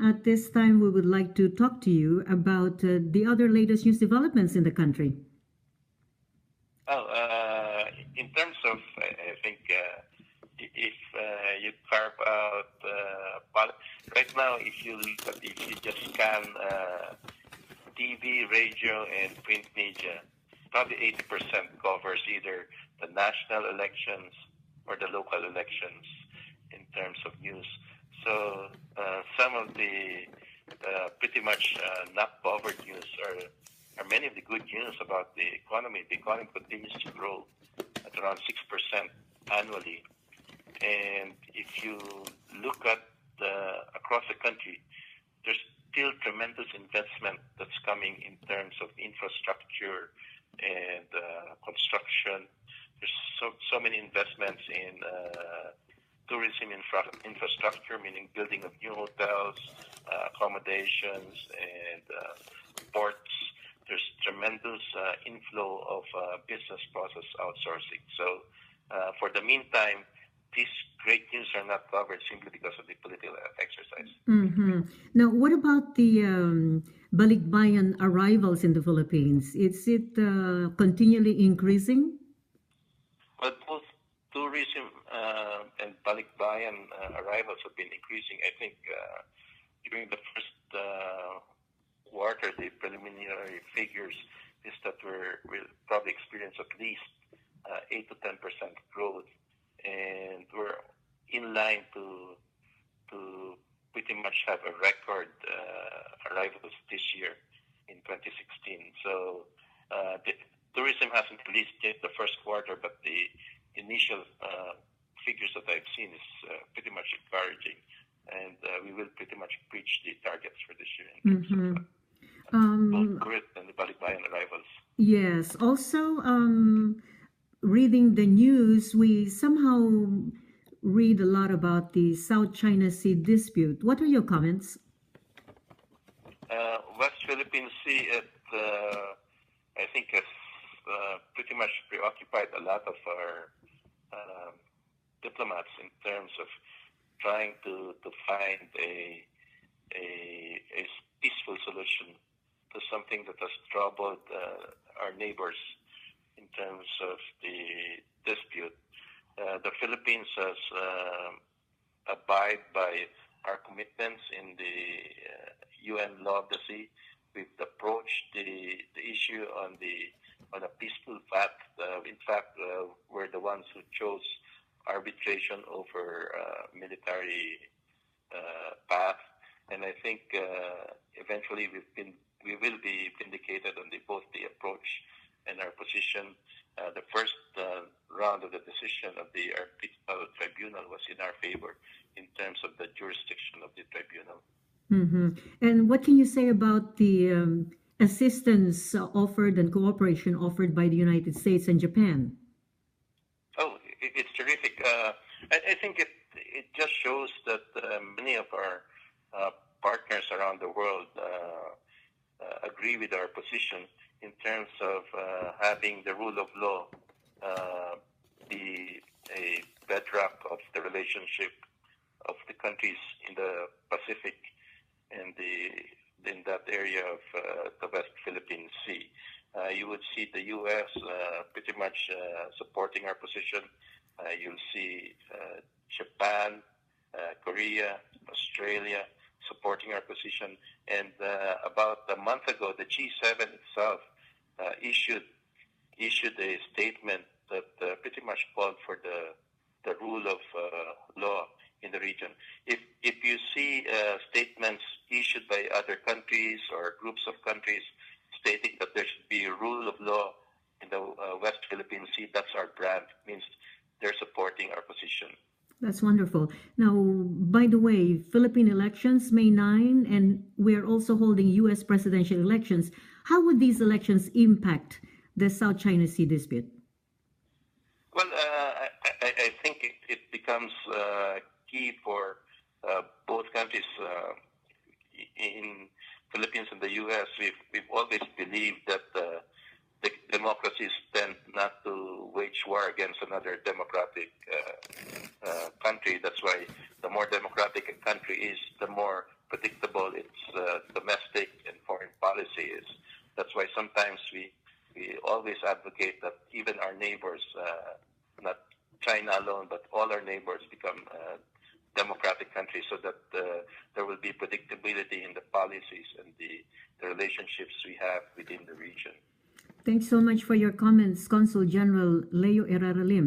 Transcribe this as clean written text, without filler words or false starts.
at this time, we would like to talk to you about the other latest news developments in the country. Well, in terms of, I think, if you carve out, right now, if you just scan TV, radio, and print media, probably 80% covers either the national elections or the local elections in terms of news. So some of the pretty much not covered news are many of the good news about the economy. The economy continues to grow at around 6% annually. And if you look at across the country, there's still tremendous investment that's coming in terms of infrastructure and construction. There's so many investments in tourism infrastructure, meaning building of new hotels, accommodations, and ports. There's tremendous inflow of business process outsourcing. So for the meantime, these great news are not covered simply because of the political exercise. Mm-hmm. Now, what about the balikbayan arrivals in the Philippines? Is it continually increasing? Well, both tourism and balikbayan arrivals have been increasing. I think during the first quarter, the preliminary figures is that we'll probably experience at least 8 to 10% growth, and we're in line to pretty much have a record arrivals this year in 2016. So the tourism hasn't released yet the first quarter, but the initial figures that I've seen is pretty much encouraging, and we will pretty much reach the targets for this year in terms of both tourist and the balikbayan arrivals. Yes. Also, reading the news, we somehow read a lot about the South China Sea dispute. What are your comments? West Philippine Sea, I think, has pretty much preoccupied a lot of our diplomats in terms of trying to find a peaceful solution to something that has troubled our neighbors in terms of the dispute. The Philippines has abide by our commitments in the UN Law of the Sea. We've approached the issue on a peaceful path. In fact, we're the ones who chose arbitration over military path, and I think eventually we will be vindicated on both the approach and our position. The first round of the decision of the arbitral tribunal was in our favor in terms of the jurisdiction of the tribunal. Mm-hmm. And what can you say about the assistance offered and cooperation offered by the United States and Japan? Oh, it's terrific. I think it just shows that many of our partners around the world agree with our position in terms of having the rule of law be a bedrock of the relationship of the countries in the Pacific and in that area of the West Philippine Sea. You would see the U.S. Pretty much supporting our position. You'll see Japan, Korea, Australia supporting our position. And about a month ago, the G7 itself issued a statement that pretty much called for the rule of law in the region. If you see statements issued by other countries or groups of countries stating that there should be a rule of law in the West Philippine Sea, that's our brand. Means they're supporting our position. That's wonderful. Now, by the way, Philippine elections, May 9, and we're also holding U.S. presidential elections. How would these elections impact the South China Sea dispute? Well, I think it becomes key for both countries. In Philippines and the U.S., we've always believed that the democracies tend not to wage war against another democratic country. That's why the more democratic a country is, the more predictable its domestic and foreign policy is. That's why sometimes we always advocate that even our neighbors, not China alone, but all our neighbors become democratic countries, so that there will be predictability in the policies and the relationships we have within the region. Thanks so much for your comments, Consul General Leo Herrera-Lim.